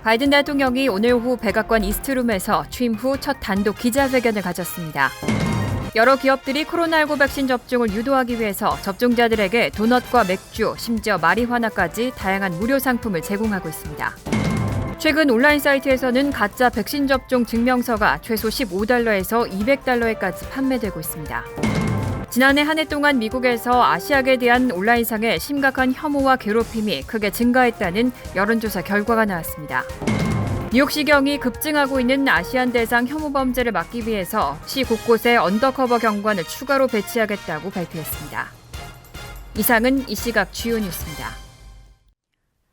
바이든 대통령이 오늘 오후 백악관 이스트룸에서 취임 후 첫 단독 기자회견을 가졌습니다. 여러 기업들이 코로나19 백신 접종을 유도하기 위해서 접종자들에게 도넛과 맥주, 심지어 마리화나까지 다양한 무료 상품을 제공하고 있습니다. 최근 온라인 사이트에서는 가짜 백신 접종 증명서가 최소 $15에서 $200에까지 판매되고 있습니다. 지난해 한 해 동안 미국에서 아시아계에 대한 온라인상의 심각한 혐오와 괴롭힘이 크게 증가했다는 여론조사 결과가 나왔습니다. 뉴욕시경이 급증하고 있는 아시안 대상 혐오 범죄를 막기 위해서 시 곳곳에 언더커버 경관을 추가로 배치하겠다고 발표했습니다. 이상은 이 시각 주요 뉴스입니다.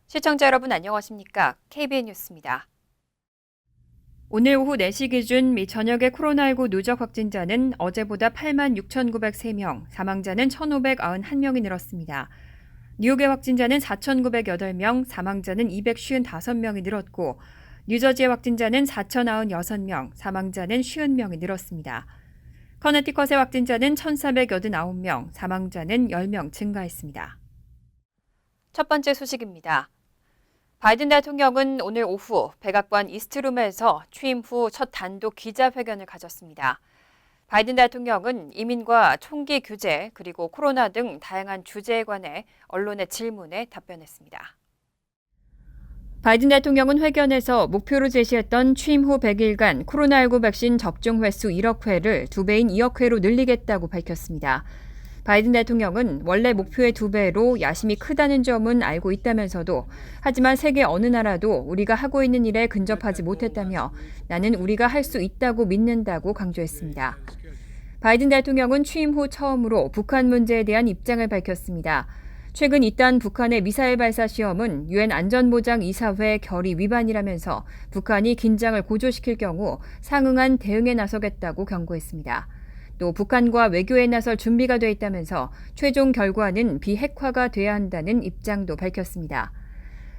시청자 여러분 안녕하십니까? KBN 뉴스입니다. 오늘 오후 4시 기준 미 전역의 코로나19 누적 확진자는 어제보다 86,903명, 사망자는 1,591명이 늘었습니다. 뉴욕의 확진자는 4,908명, 사망자는 255명이 늘었고 뉴저지의 확진자는 4,096명, 사망자는 50명이 늘었습니다. 커네티컷의 확진자는 1,489명, 사망자는 10명 증가했습니다. 첫 번째 소식입니다. 바이든 대통령은 오늘 오후 백악관 이스트룸에서 취임 후 첫 단독 기자회견을 가졌습니다. 바이든 대통령은 이민과 총기 규제 그리고 코로나 등 다양한 주제에 관해 언론의 질문에 답변했습니다. 바이든 대통령은 회견에서 목표로 제시했던 취임 후 100일간 코로나19 백신 접종 횟수 1억 회를 2배인 2억 회로 늘리겠다고 밝혔습니다. 바이든 대통령은 원래 목표의 2배로 야심이 크다는 점은 알고 있다면서도 하지만 세계 어느 나라도 우리가 하고 있는 일에 근접하지 못했다며 나는 우리가 할 수 있다고 믿는다고 강조했습니다. 바이든 대통령은 취임 후 처음으로 북한 문제에 대한 입장을 밝혔습니다. 최근 잇따른 북한의 미사일 발사 시험은 유엔 안전보장이사회 결의 위반이라면서 북한이 긴장을 고조시킬 경우 상응한 대응에 나서겠다고 경고했습니다. 또 북한과 외교에 나설 준비가 돼 있다면서 최종 결과는 비핵화가 돼야 한다는 입장도 밝혔습니다.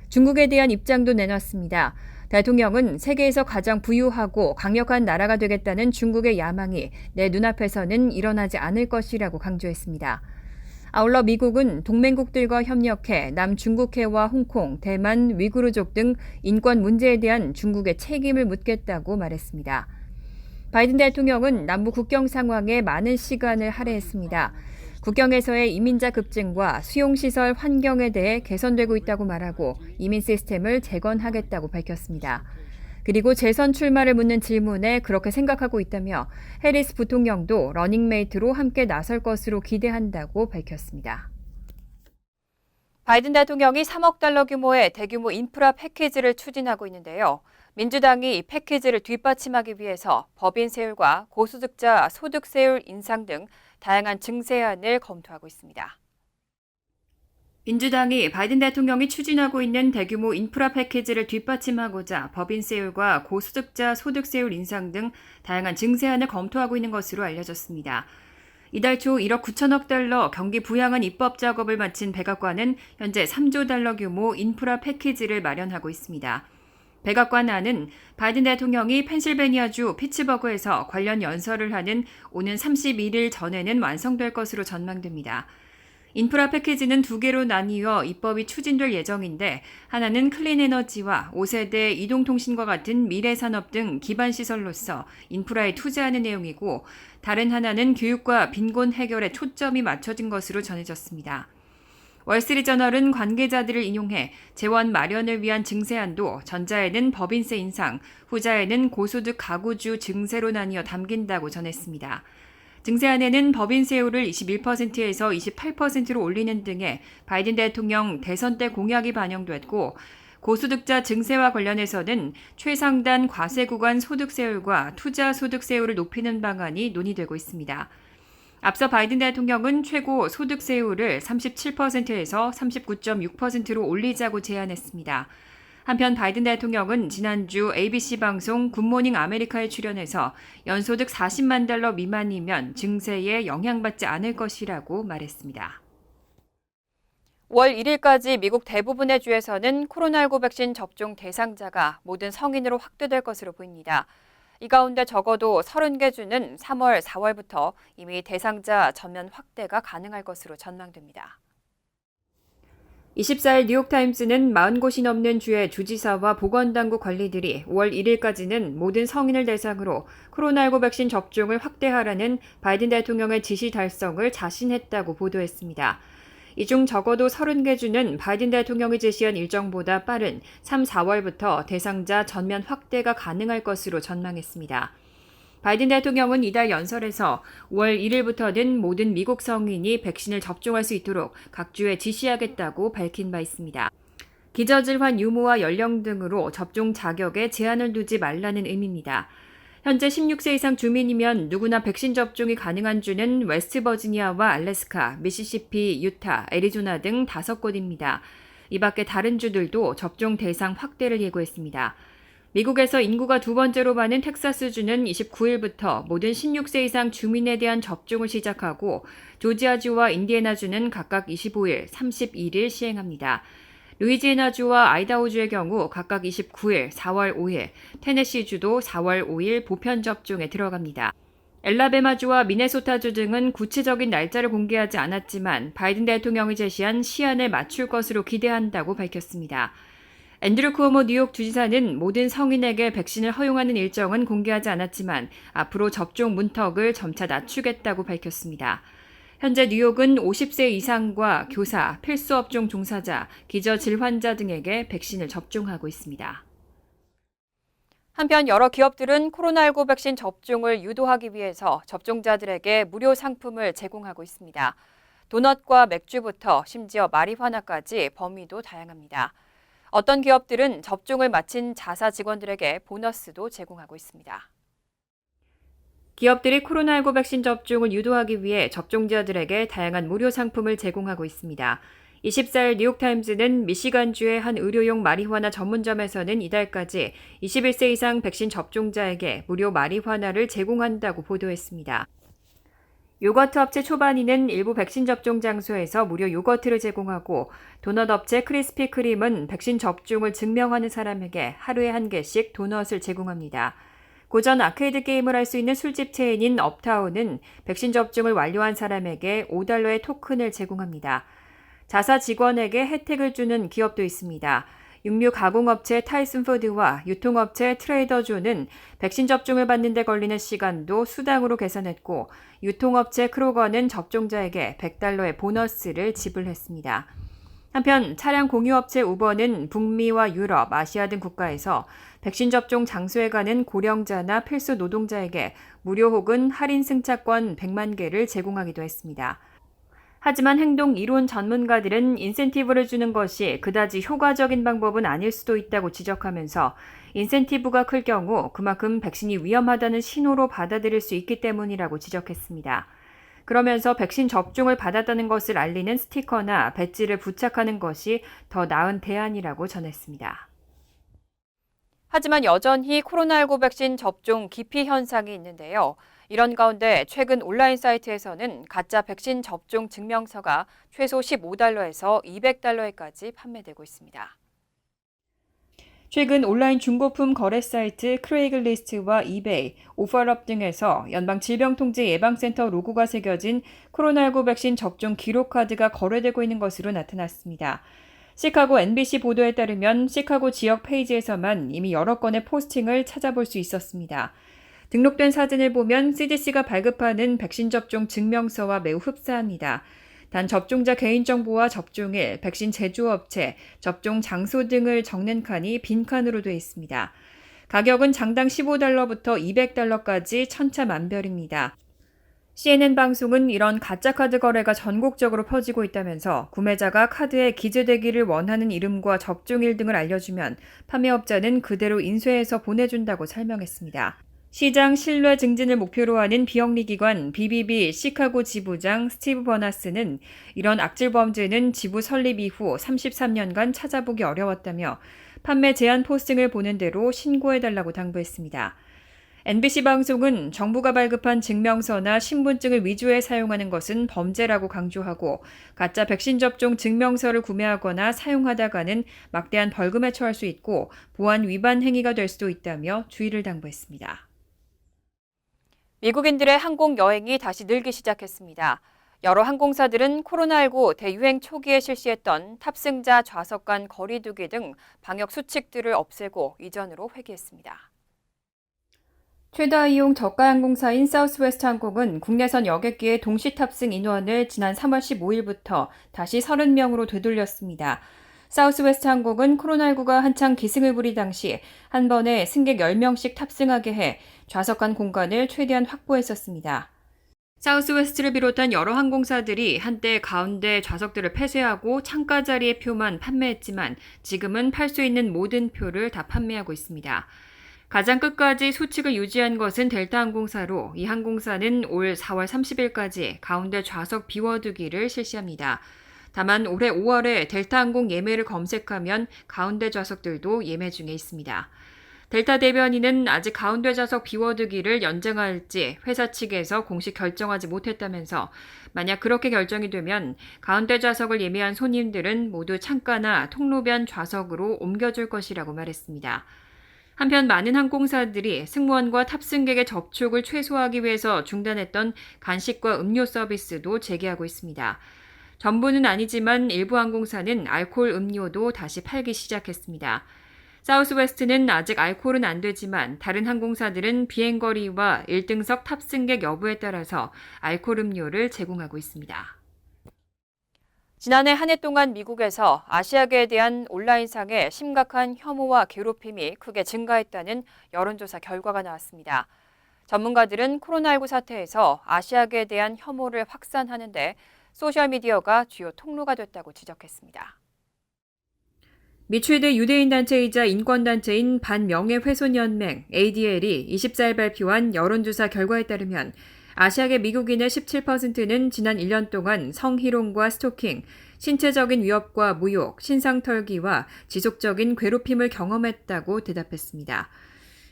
중국에 대한 입장도 내놨습니다. 대통령은 세계에서 가장 부유하고 강력한 나라가 되겠다는 중국의 야망이 내 눈앞에서는 일어나지 않을 것이라고 강조했습니다. 아울러 미국은 동맹국들과 협력해 남중국해와 홍콩, 대만, 위구르족 등 인권 문제에 대한 중국의 책임을 묻겠다고 말했습니다. 바이든 대통령은 남북 국경 상황에 많은 시간을 할애했습니다. 국경에서의 이민자 급증과 수용시설 환경에 대해 개선되고 있다고 말하고 이민 시스템을 재건하겠다고 밝혔습니다. 그리고 재선 출마를 묻는 질문에 그렇게 생각하고 있다며 해리스 부통령도 러닝메이트로 함께 나설 것으로 기대한다고 밝혔습니다. 바이든 대통령이 $3억 규모의 대규모 인프라 패키지를 추진하고 있는데요. 민주당이 이 패키지를 뒷받침하기 위해서 법인 세율과 고소득자 소득 세율 인상 등 다양한 증세안을 검토하고 있습니다. 민주당이 바이든 대통령이 추진하고 있는 대규모 인프라 패키지를 뒷받침하고자 법인 세율과 고소득자 소득 세율 인상 등 다양한 증세안을 검토하고 있는 것으로 알려졌습니다. 이달 초 $1억 9천억 경기 부양안 입법 작업을 마친 백악관은 현재 $3조 규모 인프라 패키지를 마련하고 있습니다. 백악관안은 바이든 대통령이 펜실베니아주 피츠버그에서 관련 연설을 하는 오는 31일 전에는 완성될 것으로 전망됩니다. 인프라 패키지는 2개로 나뉘어 입법이 추진될 예정인데 하나는 클린에너지와 5세대 이동통신과 같은 미래산업 등 기반시설로서 인프라에 투자하는 내용이고 다른 하나는 교육과 빈곤 해결에 초점이 맞춰진 것으로 전해졌습니다. 월스트리트저널은 관계자들을 인용해 재원 마련을 위한 증세안도 전자에는 법인세 인상, 후자에는 고소득 가구주 증세로 나뉘어 담긴다고 전했습니다. 증세안에는 법인세율을 21%에서 28%로 올리는 등의 바이든 대통령 대선 때 공약이 반영됐고 고소득자 증세와 관련해서는 최상단 과세 구간 소득세율과 투자 소득세율을 높이는 방안이 논의되고 있습니다. 앞서 바이든 대통령은 최고 소득세율을 37%에서 39.6%로 올리자고 제안했습니다. 한편 바이든 대통령은 지난주 ABC 방송 굿모닝 아메리카에 출연해서 연소득 $400만 미만이면 증세에 영향받지 않을 것이라고 말했습니다. 5월 1일까지 미국 대부분의 주에서는 코로나19 백신 접종 대상자가 모든 성인으로 확대될 것으로 보입니다. 이 가운데 적어도 30개 주는 3월, 4월부터 이미 대상자 전면 확대가 가능할 것으로 전망됩니다. 24일 뉴욕타임스는 40곳이 넘는 주의 주지사와 보건당국 관리들이 5월 1일까지는 모든 성인을 대상으로 코로나19 백신 접종을 확대하라는 바이든 대통령의 지시 달성을 자신했다고 보도했습니다. 이 중 적어도 30개 주는 바이든 대통령이 제시한 일정보다 빠른 3, 4월부터 대상자 전면 확대가 가능할 것으로 전망했습니다. 바이든 대통령은 이달 연설에서 5월 1일부터는 모든 미국 성인이 백신을 접종할 수 있도록 각 주에 지시하겠다고 밝힌 바 있습니다. 기저질환 유무와 연령 등으로 접종 자격에 제한을 두지 말라는 의미입니다. 현재 16세 이상 주민이면 누구나 백신 접종이 가능한 주는 웨스트버지니아와 알래스카, 미시시피, 유타, 애리조나 등 5곳입니다. 이 밖에 다른 주들도 접종 대상 확대를 예고했습니다. 미국에서 인구가 두 번째로 많은 텍사스주는 29일부터 모든 16세 이상 주민에 대한 접종을 시작하고 조지아주와 인디애나주는 각각 25일, 31일 시행합니다. 루이지애나주와 아이다호주의 경우 각각 29일, 4월 5일, 테네시주도 4월 5일 보편 접종에 들어갑니다. 엘라베마주와 미네소타주 등은 구체적인 날짜를 공개하지 않았지만 바이든 대통령이 제시한 시한을 맞출 것으로 기대한다고 밝혔습니다. 앤드류 쿠오모 뉴욕 주지사는 모든 성인에게 백신을 허용하는 일정은 공개하지 않았지만 앞으로 접종 문턱을 점차 낮추겠다고 밝혔습니다. 현재 뉴욕은 50세 이상과 교사, 필수업종 종사자, 기저질환자 등에게 백신을 접종하고 있습니다. 한편 여러 기업들은 코로나19 백신 접종을 유도하기 위해서 접종자들에게 무료 상품을 제공하고 있습니다. 도넛과 맥주부터 심지어 마리화나까지 범위도 다양합니다. 어떤 기업들은 접종을 마친 자사 직원들에게 보너스도 제공하고 있습니다. 기업들이 코로나19 백신 접종을 유도하기 위해 접종자들에게 다양한 무료 상품을 제공하고 있습니다. 24일 뉴욕타임즈는 미시간주의 한 의료용 마리화나 전문점에서는 이달까지 21세 이상 백신 접종자에게 무료 마리화나를 제공한다고 보도했습니다. 요거트 업체 초바니는 일부 백신 접종 장소에서 무료 요거트를 제공하고 도넛 업체 크리스피 크림은 백신 접종을 증명하는 사람에게 하루에 1개씩 도넛을 제공합니다. 고전 아케이드 게임을 할 수 있는 술집 체인인 업타운은 백신 접종을 완료한 사람에게 $5의 토큰을 제공합니다. 자사 직원에게 혜택을 주는 기업도 있습니다. 육류 가공업체 타이슨푸드와 유통업체 트레이더조는 백신 접종을 받는 데 걸리는 시간도 수당으로 계산했고 유통업체 크로거는 접종자에게 $100의 보너스를 지불했습니다. 한편 차량 공유업체 우버는 북미와 유럽, 아시아 등 국가에서 백신 접종 장소에 가는 고령자나 필수 노동자에게 무료 혹은 할인 승차권 100만 개를 제공하기도 했습니다. 하지만 행동 이론 전문가들은 인센티브를 주는 것이 그다지 효과적인 방법은 아닐 수도 있다고 지적하면서 인센티브가 클 경우 그만큼 백신이 위험하다는 신호로 받아들일 수 있기 때문이라고 지적했습니다. 그러면서 백신 접종을 받았다는 것을 알리는 스티커나 배지를 부착하는 것이 더 나은 대안이라고 전했습니다. 하지만 여전히 코로나19 백신 접종 기피 현상이 있는데요. 이런 가운데 최근 온라인 사이트에서는 가짜 백신 접종 증명서가 최소 $15에서 $200에까지 판매되고 있습니다. 최근 온라인 중고품 거래 사이트 크레이글리스트와 이베이, 오퍼럽 등에서 연방질병통제예방센터 로고가 새겨진 코로나19 백신 접종 기록카드가 거래되고 있는 것으로 나타났습니다. 시카고 NBC 보도에 따르면 시카고 지역 페이지에서만 이미 여러 건의 포스팅을 찾아볼 수 있었습니다. 등록된 사진을 보면 CDC가 발급하는 백신 접종 증명서와 매우 흡사합니다. 단 접종자 개인정보와 접종일, 백신 제조업체, 접종 장소 등을 적는 칸이 빈칸으로 되어 있습니다. 가격은 장당 $15부터 $200까지 천차만별입니다. CNN 방송은 이런 가짜 카드 거래가 전국적으로 퍼지고 있다면서 구매자가 카드에 기재되기를 원하는 이름과 접종일 등을 알려주면 판매업자는 그대로 인쇄해서 보내준다고 설명했습니다. 시장 신뢰 증진을 목표로 하는 비영리기관 BBB 시카고 지부장 스티브 버나스는 이런 악질 범죄는 지부 설립 이후 33년간 찾아보기 어려웠다며 판매 제한 포스팅을 보는 대로 신고해달라고 당부했습니다. NBC 방송은 정부가 발급한 증명서나 신분증을 위조해 사용하는 것은 범죄라고 강조하고 가짜 백신 접종 증명서를 구매하거나 사용하다가는 막대한 벌금에 처할 수 있고 보안 위반 행위가 될 수도 있다며 주의를 당부했습니다. 미국인들의 항공 여행이 다시 늘기 시작했습니다. 여러 항공사들은 코로나19 대유행 초기에 실시했던 탑승자 좌석 간 거리 두기 등 방역 수칙들을 없애고 이전으로 회귀했습니다. 최다 이용 저가 항공사인 사우스웨스트 항공은 국내선 여객기의 동시 탑승 인원을 지난 3월 15일부터 다시 30명으로 되돌렸습니다. 사우스웨스트 항공은 코로나19가 한창 기승을 부릴 당시 한 번에 승객 10명씩 탑승하게 해 좌석 간 공간을 최대한 확보했었습니다. 사우스웨스트를 비롯한 여러 항공사들이 한때 가운데 좌석들을 폐쇄하고 창가 자리의 표만 판매했지만 지금은 팔 수 있는 모든 표를 다 판매하고 있습니다. 가장 끝까지 수칙을 유지한 것은 델타 항공사로 이 항공사는 올 4월 30일까지 가운데 좌석 비워두기를 실시합니다. 다만 올해 5월에 델타 항공 예매를 검색하면 가운데 좌석들도 예매 중에 있습니다. 델타 대변인은 아직 가운데 좌석 비워두기를 연장할지 회사 측에서 공식 결정하지 못했다면서 만약 그렇게 결정이 되면 가운데 좌석을 예매한 손님들은 모두 창가나 통로변 좌석으로 옮겨줄 것이라고 말했습니다. 한편 많은 항공사들이 승무원과 탑승객의 접촉을 최소화하기 위해서 중단했던 간식과 음료 서비스도 재개하고 있습니다. 전부는 아니지만 일부 항공사는 알코올 음료도 다시 팔기 시작했습니다. 사우스웨스트는 아직 알코올은 안 되지만 다른 항공사들은 비행거리와 1등석 탑승객 여부에 따라서 알코올 음료를 제공하고 있습니다. 지난해 한 해 동안 미국에서 아시아계에 대한 온라인상의 심각한 혐오와 괴롭힘이 크게 증가했다는 여론조사 결과가 나왔습니다. 전문가들은 코로나19 사태에서 아시아계에 대한 혐오를 확산하는 데 소셜미디어가 주요 통로가 됐다고 지적했습니다. 미 최대 유대인 단체이자 인권단체인 반명예훼손연맹 ADL이 24일 발표한 여론조사 결과에 따르면 아시아계 미국인의 17%는 지난 1년 동안 성희롱과 스토킹, 신체적인 위협과 모욕, 신상털기와 지속적인 괴롭힘을 경험했다고 대답했습니다.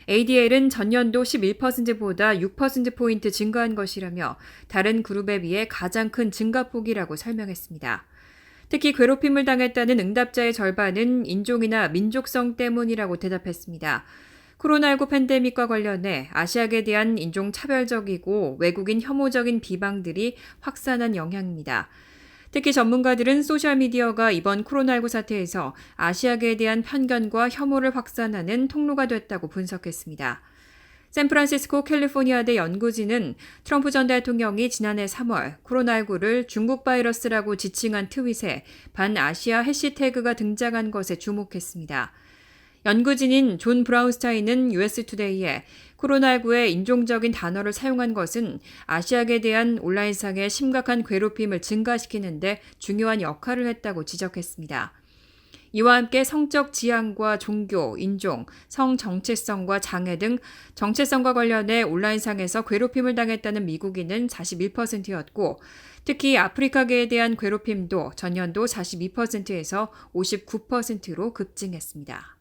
ADL은 전년도 11%보다 6%포인트 증가한 것이라며 다른 그룹에 비해 가장 큰 증가폭이라고 설명했습니다. 특히 괴롭힘을 당했다는 응답자의 절반은 인종이나 민족성 때문이라고 대답했습니다. 코로나19 팬데믹과 관련해 아시아계에 대한 인종차별적이고 외국인 혐오적인 비방들이 확산한 영향입니다. 특히 전문가들은 소셜미디어가 이번 코로나19 사태에서 아시아계에 대한 편견과 혐오를 확산하는 통로가 됐다고 분석했습니다. 샌프란시스코 캘리포니아대 연구진은 트럼프 전 대통령이 지난해 3월 코로나19를 중국 바이러스라고 지칭한 트윗에 반아시아 해시태그가 등장한 것에 주목했습니다. 연구진인 존 브라운스타인은 US투데이에 코로나19에 인종적인 단어를 사용한 것은 아시아계에 대한 온라인상의 심각한 괴롭힘을 증가시키는 데 중요한 역할을 했다고 지적했습니다. 이와 함께 성적 지향과 종교, 인종, 성 정체성과 장애 등 정체성과 관련해 온라인상에서 괴롭힘을 당했다는 미국인은 41%였고 특히 아프리카계에 대한 괴롭힘도 전년도 42%에서 59%로 급증했습니다.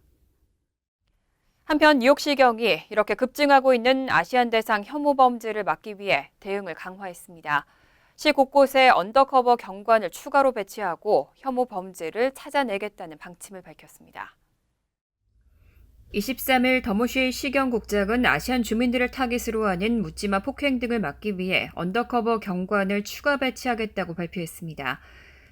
한편 뉴욕시경이 이렇게 급증하고 있는 아시안 대상 혐오 범죄를 막기 위해 대응을 강화했습니다. 시 곳곳에 언더커버 경관을 추가로 배치하고 혐오 범죄를 찾아내겠다는 방침을 밝혔습니다. 23일 더모시 시경국장은 아시안 주민들을 타깃으로 하는 묻지마 폭행 등을 막기 위해 언더커버 경관을 추가 배치하겠다고 발표했습니다.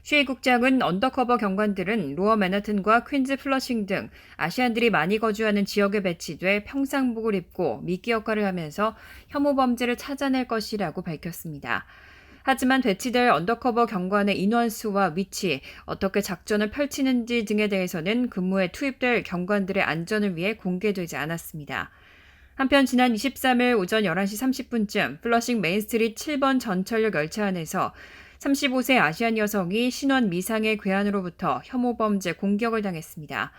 시 국장은 언더커버 경관들은 로어 맨하튼과 퀸즈 플러싱 등 아시안들이 많이 거주하는 지역에 배치돼 평상복을 입고 미끼 역할을 하면서 혐오 범죄를 찾아낼 것이라고 밝혔습니다. 하지만 배치될 언더커버 경관의 인원수와 위치, 어떻게 작전을 펼치는지 등에 대해서는 근무에 투입될 경관들의 안전을 위해 공개되지 않았습니다. 한편 지난 23일 오전 11시 30분쯤 플러싱 메인스트리트 7번 전철역 열차 안에서 35세 아시안 여성이 신원 미상의 괴한으로부터 혐오 범죄 공격을 당했습니다.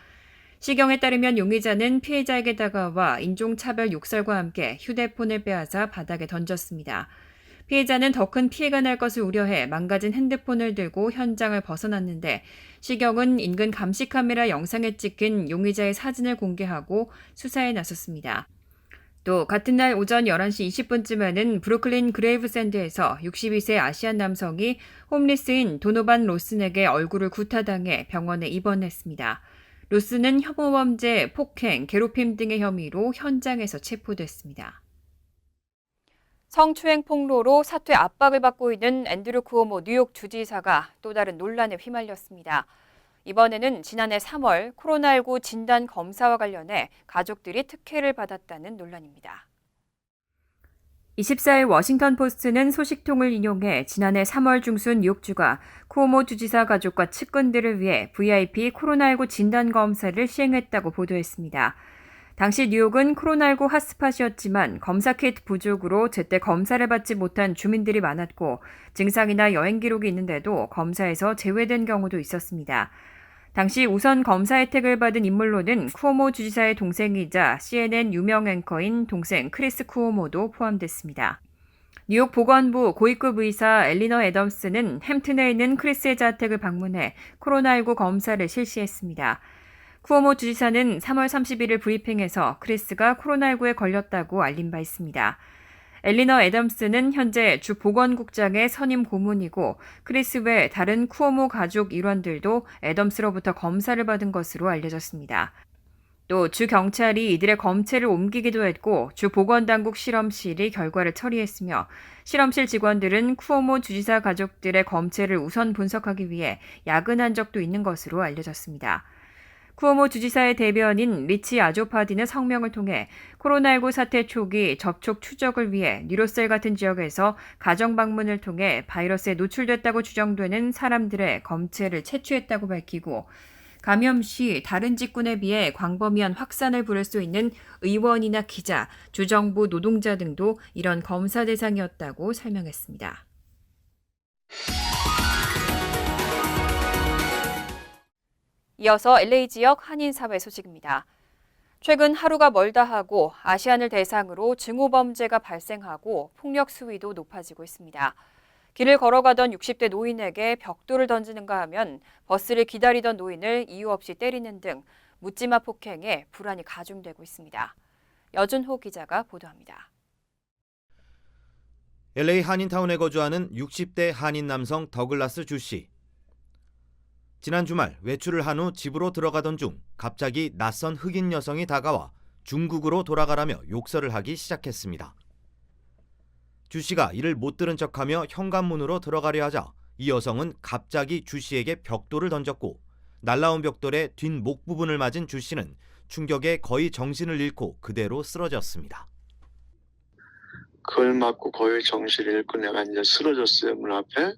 시경에 따르면 용의자는 피해자에게 다가와 인종차별 욕설과 함께 휴대폰을 빼앗아 바닥에 던졌습니다. 피해자는 더 큰 피해가 날 것을 우려해 망가진 핸드폰을 들고 현장을 벗어났는데 시경은 인근 감시 카메라 영상에 찍힌 용의자의 사진을 공개하고 수사에 나섰습니다. 또 같은 날 오전 11시 20분쯤에는 브루클린 그레이브샌드에서 62세 아시안 남성이 홈리스인 도노반 로슨에게 얼굴을 구타당해 병원에 입원했습니다. 로슨은 혐오범죄, 폭행, 괴롭힘 등의 혐의로 현장에서 체포됐습니다. 성추행 폭로로 사퇴 압박을 받고 있는 앤드류 쿠오모 뉴욕 주지사가 또 다른 논란에 휘말렸습니다. 이번에는 지난해 3월 코로나19 진단 검사와 관련해 가족들이 특혜를 받았다는 논란입니다. 24일 워싱턴 포스트는 소식통을 인용해 지난해 3월 중순 뉴욕주가 쿠오모 주지사 가족과 측근들을 위해 VIP 코로나19 진단 검사를 시행했다고 보도했습니다. 당시 뉴욕은 코로나19 핫스팟이었지만 검사 키트 부족으로 제때 검사를 받지 못한 주민들이 많았고 증상이나 여행 기록이 있는데도 검사에서 제외된 경우도 있었습니다. 당시 우선 검사 혜택을 받은 인물로는 쿠오모 주지사의 동생이자 CNN 유명 앵커인 동생 크리스 쿠오모도 포함됐습니다. 뉴욕 보건부 고위급 의사 엘리너 애덤스는 햄튼에 있는 크리스의 자택을 방문해 코로나19 검사를 실시했습니다. 쿠오모 주지사는 3월 31일 브리핑에서 크리스가 코로나19에 걸렸다고 알린 바 있습니다. 엘리너 애덤스는 현재 주 보건국장의 선임 고문이고 크리스 외 다른 쿠오모 가족 일원들도 애덤스로부터 검사를 받은 것으로 알려졌습니다. 또 주 경찰이 이들의 검체를 옮기기도 했고 주 보건당국 실험실이 결과를 처리했으며 실험실 직원들은 쿠오모 주지사 가족들의 검체를 우선 분석하기 위해 야근한 적도 있는 것으로 알려졌습니다. 쿠오모 주지사의 대변인 리치 아조파디는 성명을 통해 코로나19 사태 초기 접촉 추적을 위해 뉴로셀 같은 지역에서 가정 방문을 통해 바이러스에 노출됐다고 추정되는 사람들의 검체를 채취했다고 밝히고 감염 시 다른 직군에 비해 광범위한 확산을 부를 수 있는 의원이나 기자, 주정부 노동자 등도 이런 검사 대상이었다고 설명했습니다. 이어서 LA 지역 한인사회 소식입니다. 최근 하루가 멀다 하고 아시안을 대상으로 증오범죄가 발생하고 폭력 수위도 높아지고 있습니다. 길을 걸어가던 60대 노인에게 벽돌을 던지는가 하면 버스를 기다리던 노인을 이유 없이 때리는 등 묻지마 폭행에 불안이 가중되고 있습니다. 여준호 기자가 보도합니다. LA 한인타운에 거주하는 60대 한인 남성 더글라스 주 씨. 지난 주말 외출을 한 후 집으로 들어가던 중 갑자기 낯선 흑인 여성이 다가와 중국으로 돌아가라며 욕설을 하기 시작했습니다. 주 씨가 이를 못 들은 척하며 현관문으로 들어가려 하자 이 여성은 갑자기 주 씨에게 벽돌을 던졌고 날라온 벽돌에 뒷목 부분을 맞은 주 씨는 충격에 거의 정신을 잃고 그대로 쓰러졌습니다. 그걸 맞고 거의 정신을 잃고 내가 이제 쓰러졌어요, 문 앞에.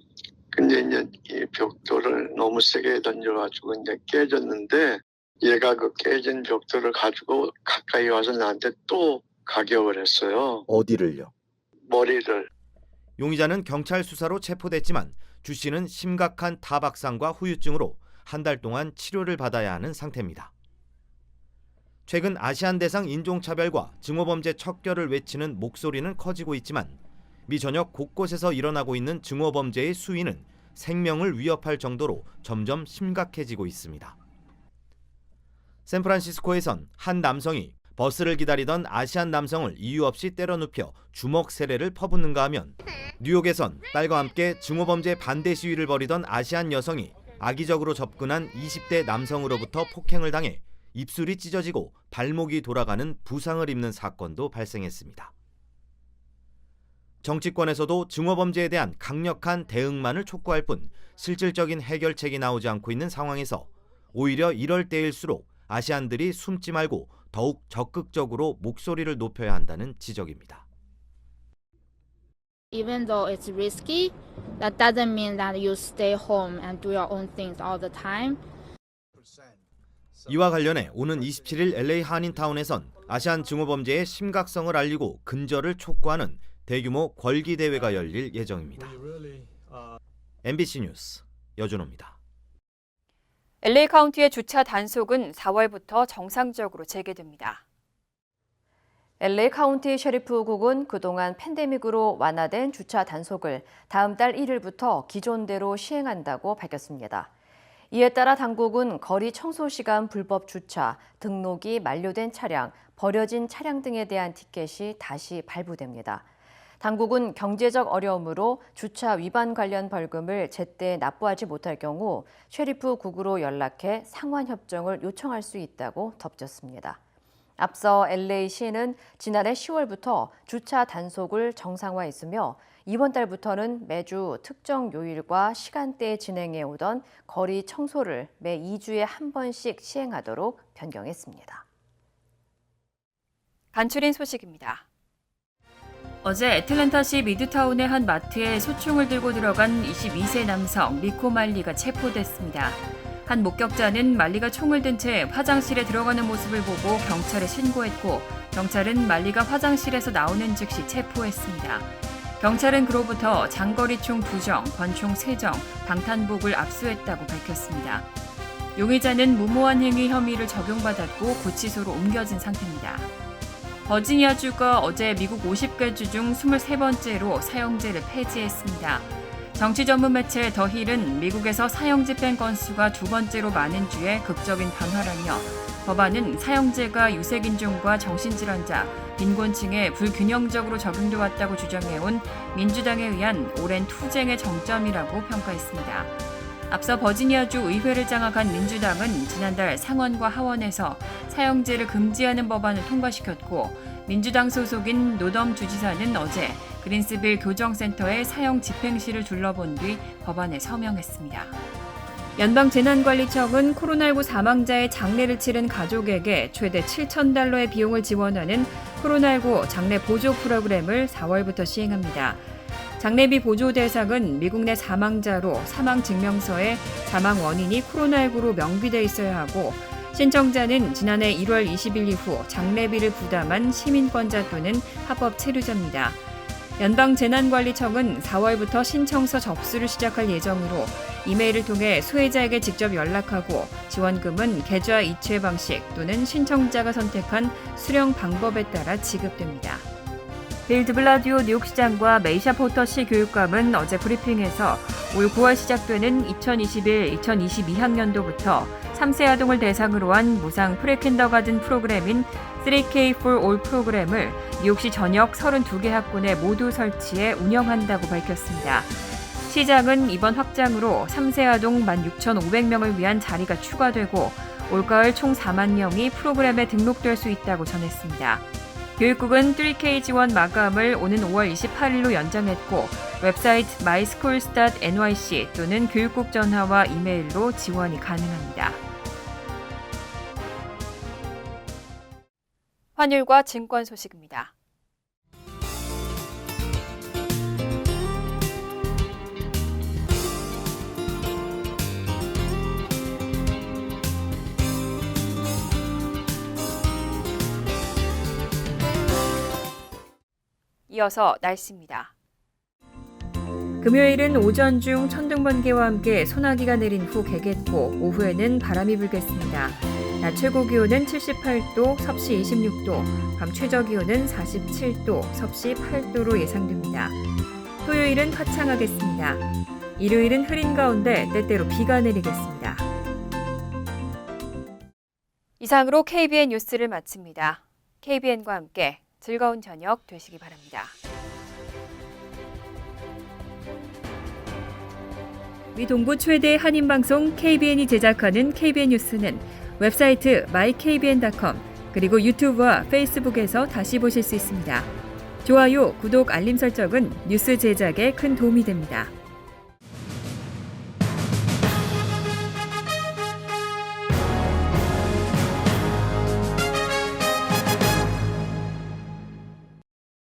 근데 이제 이 벽돌을 너무 세게 던져가지고 이제 깨졌는데 얘가 그 깨진 벽돌을 가지고 가까이 와서 나한테 또 가격을 했어요. 어디를요? 머리를. 용의자는 경찰 수사로 체포됐지만 주 씨는 심각한 타박상과 후유증으로 한 달 동안 치료를 받아야 하는 상태입니다. 최근 아시안 대상 인종차별과 증오범죄 척결을 외치는 목소리는 커지고 있지만 미 전역 곳곳에서 일어나고 있는 증오범죄의 수위는 생명을 위협할 정도로 점점 심각해지고 있습니다. 샌프란시스코에선 한 남성이 버스를 기다리던 아시안 남성을 이유 없이 때려 눕혀 주먹 세례를 퍼붓는가 하면 뉴욕에선 딸과 함께 증오범죄 반대 시위를 벌이던 아시안 여성이 악의적으로 접근한 20대 남성으로부터 폭행을 당해 입술이 찢어지고 발목이 돌아가는 부상을 입는 사건도 발생했습니다. 정치권에서도 증오범죄에 대한 강력한 대응만을 촉구할 뿐 실질적인 해결책이 나오지 않고 있는 상황에서 오히려 이럴 때일수록 아시안들이 숨지 말고 더욱 적극적으로 목소리를 높여야 한다는 지적입니다. Even though it's risky, that doesn't mean that you stay home and do your own things all the time. 이와 관련해 오는 27일 LA 한인타운에선 아시안 증오범죄의 심각성을 알리고 근절을 촉구하는 대규모 걸기 대회가 열릴 예정입니다. MBC 뉴스 여준호입니다. LA 카운티의 주차 단속은 4월부터 정상적으로 재개됩니다. LA 카운티 셰리프국은 그동안 팬데믹으로 완화된 주차 단속을 다음 달 1일부터 기존대로 시행한다고 밝혔습니다. 이에 따라 당국은 거리 청소 시간 불법 주차, 등록이 만료된 차량, 버려진 차량 등에 대한 티켓이 다시 발부됩니다. 당국은 경제적 어려움으로 주차 위반 관련 벌금을 제때 납부하지 못할 경우 셰리프국으로 연락해 상환 협정을 요청할 수 있다고 덧붙였습니다. 앞서 LA시는 지난해 10월부터 주차 단속을 정상화했으며 이번 달부터는 매주 특정 요일과 시간대에 진행해 오던 거리 청소를 매 2주에 한 번씩 시행하도록 변경했습니다. 간추린 소식입니다. 어제 애틀랜타시 미드타운의 한 마트에 소총을 들고 들어간 22세 남성 리코 말리가 체포됐습니다. 한 목격자는 말리가 총을 든 채 화장실에 들어가는 모습을 보고 경찰에 신고했고 경찰은 말리가 화장실에서 나오는 즉시 체포했습니다. 경찰은 그로부터 장거리 총 2정, 권총 3정, 방탄복을 압수했다고 밝혔습니다. 용의자는 무모한 행위 혐의를 적용받았고 구치소로 옮겨진 상태입니다. 버지니아주가 어제 미국 50개 주 중 23번째로 사형제를 폐지했습니다. 정치 전문 매체 더 힐은 미국에서 사형 집행 건수가 2번째로 많은 주에 극적인 변화라며 법안은 사형제가 유색인종과 정신질환자, 빈곤층에 불균형적으로 적용돼 왔다고 주장해온 민주당에 의한 오랜 투쟁의 정점이라고 평가했습니다. 앞서 버지니아주 의회를 장악한 민주당은 지난달 상원과 하원에서 사형제를 금지하는 법안을 통과시켰고 민주당 소속인 노덤 주지사는 어제 그린스빌 교정센터의 사형 집행실을 둘러본 뒤 법안에 서명했습니다. 연방재난관리청은 코로나19 사망자의 장례를 치른 가족에게 최대 $7,000의 비용을 지원하는 코로나19 장례 보조 프로그램을 4월부터 시행합니다. 장례비 보조 대상은 미국 내 사망자로 사망 증명서에 사망 원인이 코로나19로 명기돼 있어야 하고 신청자는 지난해 1월 20일 이후 장례비를 부담한 시민권자 또는 합법 체류자입니다. 연방재난관리청은 4월부터 신청서 접수를 시작할 예정으로 이메일을 통해 수혜자에게 직접 연락하고 지원금은 계좌 이체 방식 또는 신청자가 선택한 수령 방법에 따라 지급됩니다. 빌 드블라디오 뉴욕시장과 메이샤 포터시 교육감은 어제 브리핑에서 올 9월 시작되는 2021-2022학년도부터 3세 아동을 대상으로 한 무상 프리킨더가든 프로그램인 3K for All 프로그램을 뉴욕시 전역 32개 학군에 모두 설치해 운영한다고 밝혔습니다. 시장은 이번 확장으로 3세 아동 16,500명을 위한 자리가 추가되고 올가을 총 4만 명이 프로그램에 등록될 수 있다고 전했습니다. 교육국은 3K 지원 마감을 오는 5월 28일로 연장했고 웹사이트 myschools.nyc 또는 교육국 전화와 이메일로 지원이 가능합니다. 환율과 증권 소식입니다. 이어서 날씨입니다. 금요일은 오전 중 천둥 번개와 함께 소나기가 내린 후 개겠고 오후에는 바람이 불겠습니다. 낮 최고 기온은 78도, 섭씨 26도, 밤 최저 기온은 47도, 섭씨 8도로 예상됩니다. 토요일은 화창하겠습니다. 일요일은 흐린 가운데 때때로 비가 내리겠습니다. 이상으로 KBN 뉴스를 마칩니다. KBN과 함께 즐거운 저녁 되시기 바랍니다. 미 동부 최대 한인방송 KBN이 제작하는 KBN 뉴스는 웹사이트 mykbn.com 그리고 유튜브와 페이스북에서 다시 보실 수 있습니다. 좋아요, 구독, 알림 설정은 뉴스 제작에 큰 도움이 됩니다.